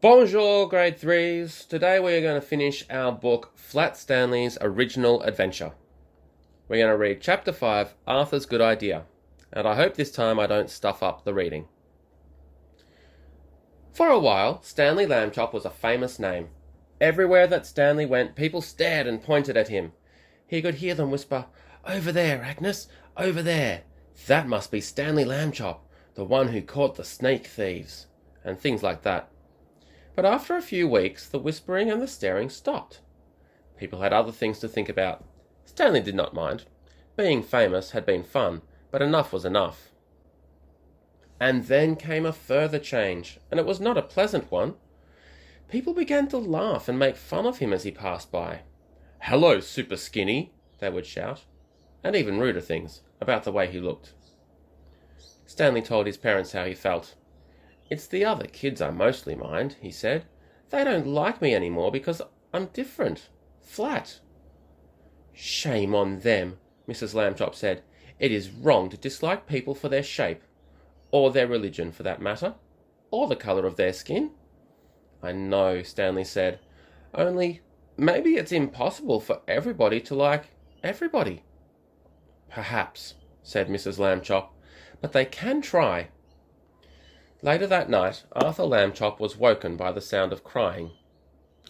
Bonjour, grade 3s. Today we are going to finish our book, Flat Stanley's Original Adventure. We're going to read Chapter 5, Arthur's Good Idea. And I hope this time I don't stuff up the reading. For a while, Stanley Lambchop was a famous name. Everywhere that Stanley went, people stared and pointed at him. He could hear them whisper, "Over there, Agnes, over there. That must be Stanley Lambchop, the one who caught the snake thieves," and things like that. But after a few weeks, the whispering and the staring stopped. People had other things to think about. Stanley did not mind. Being famous had been fun, but enough was enough. And then came a further change, and it was not a pleasant one. People began to laugh and make fun of him as he passed by. "Hello, super skinny," they would shout, and even ruder things about the way he looked. Stanley told his parents how he felt. "It's the other kids I mostly mind," he said. "They don't like me anymore because I'm different, flat." "Shame on them," Mrs. Lambchop said. "It is wrong to dislike people for their shape, or their religion for that matter, or the colour of their skin." "I know," Stanley said. "Only maybe it's impossible for everybody to like everybody." "Perhaps," said Mrs. Lambchop, "but they can try." Later that night, Arthur Lambchop was woken by the sound of crying.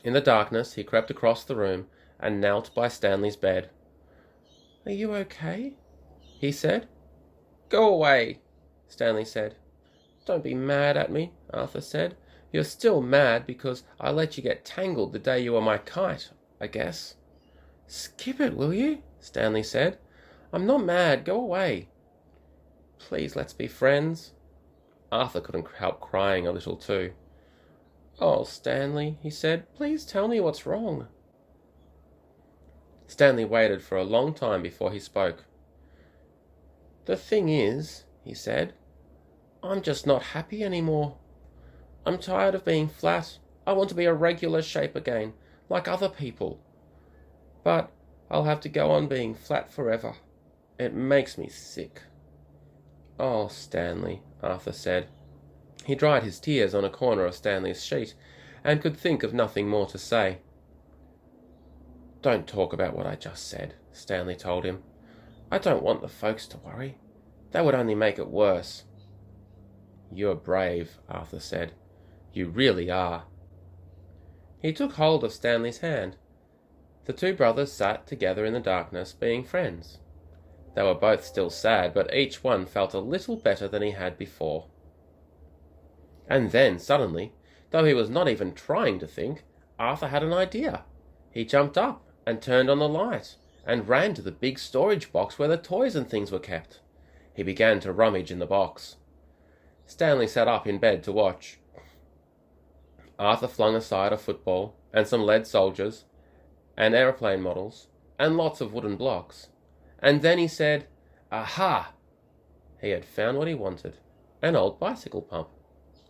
In the darkness, he crept across the room and knelt by Stanley's bed. "Are you okay?" he said. "Go away," Stanley said. "Don't be mad at me," Arthur said. "You're still mad because I let you get tangled the day you were my kite, I guess." "Skip it, will you?" Stanley said. "I'm not mad. Go away." "Please, let's be friends." Arthur couldn't help crying a little too. "Oh, Stanley," he said, "please tell me what's wrong." Stanley waited for a long time before he spoke. "The thing is," he said, "I'm just not happy anymore. I'm tired of being flat. I want to be a regular shape again, like other people. But I'll have to go on being flat forever. It makes me sick." "Oh, Stanley," Arthur said. He dried his tears on a corner of Stanley's sheet, and could think of nothing more to say. "Don't talk about what I just said," Stanley told him. "I don't want the folks to worry. That would only make it worse." "You're brave," Arthur said. "You really are." He took hold of Stanley's hand. The two brothers sat together in the darkness, being friends. They were both still sad, but each one felt a little better than he had before. And then, suddenly, though he was not even trying to think, Arthur had an idea. He jumped up and turned on the light, and ran to the big storage box where the toys and things were kept. He began to rummage in the box. Stanley sat up in bed to watch. Arthur flung aside a football, and some lead soldiers, and aeroplane models, and lots of wooden blocks. And then he said, "Aha!" He had found what he wanted, an old bicycle pump.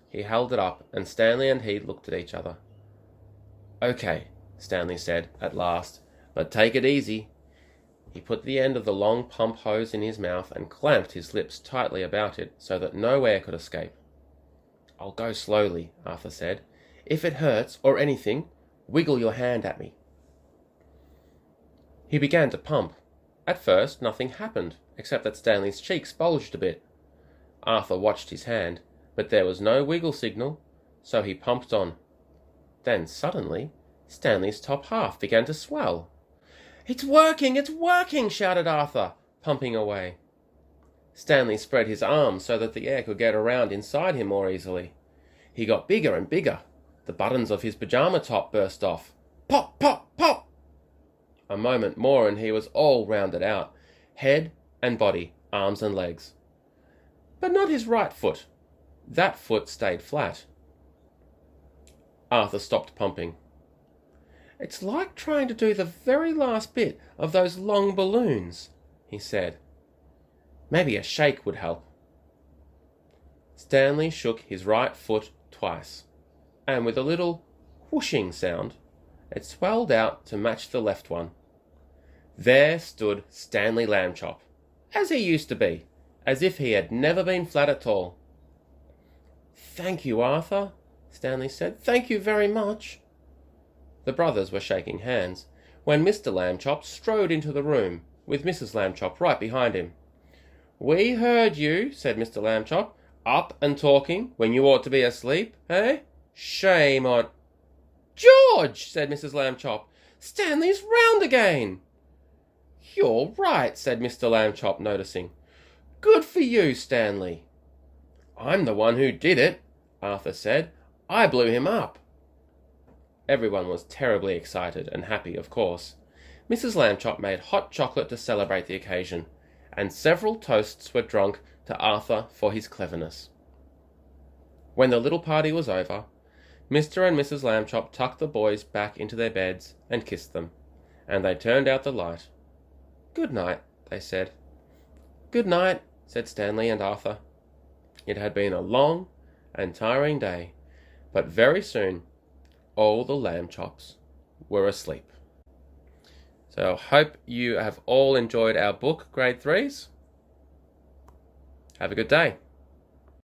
He held it up, and Stanley and he looked at each other. "Okay," Stanley said at last, "but take it easy." He put the end of the long pump hose in his mouth and clamped his lips tightly about it so that no air could escape. "I'll go slowly," Arthur said. "If it hurts or anything, wiggle your hand at me." He began to pump. At first, nothing happened, except that Stanley's cheeks bulged a bit. Arthur watched his hand, but there was no wiggle signal, so he pumped on. Then suddenly, Stanley's top half began to swell. "It's working! It's working!" shouted Arthur, pumping away. Stanley spread his arms so that the air could get around inside him more easily. He got bigger and bigger. The buttons of his pajama top burst off. Pop, pop, pop! A moment more and he was all rounded out, head and body, arms and legs. But not his right foot. That foot stayed flat. Arthur stopped pumping. "It's like trying to do the very last bit of those long balloons," he said. "Maybe a shake would help." Stanley shook his right foot twice, and with a little whooshing sound, it swelled out to match the left one. There stood Stanley Lambchop, as he used to be, as if he had never been flat at all. "Thank you, Arthur," Stanley said. "Thank you very much." The brothers were shaking hands when Mr. Lambchop strode into the room, with Mrs. Lambchop right behind him. "We heard you," said Mr. Lambchop, "up and talking when you ought to be asleep, eh? Shame on—" "George!" said Mrs. Lambchop, "Stanley's round again." "You're right," said Mr. Lambchop, noticing. "Good for you, Stanley." "I'm the one who did it," Arthur said. "I blew him up." Everyone was terribly excited and happy, of course. Mrs. Lambchop made hot chocolate to celebrate the occasion, and several toasts were drunk to Arthur for his cleverness. When the little party was over, Mr. and Mrs. Lambchop tucked the boys back into their beds and kissed them, and they turned out the light. "Good night," they said. "Good night," said Stanley and Arthur. It had been a long and tiring day, but very soon all the Lambchops were asleep. So I hope you have all enjoyed our book, Grade 3s. Have a good day.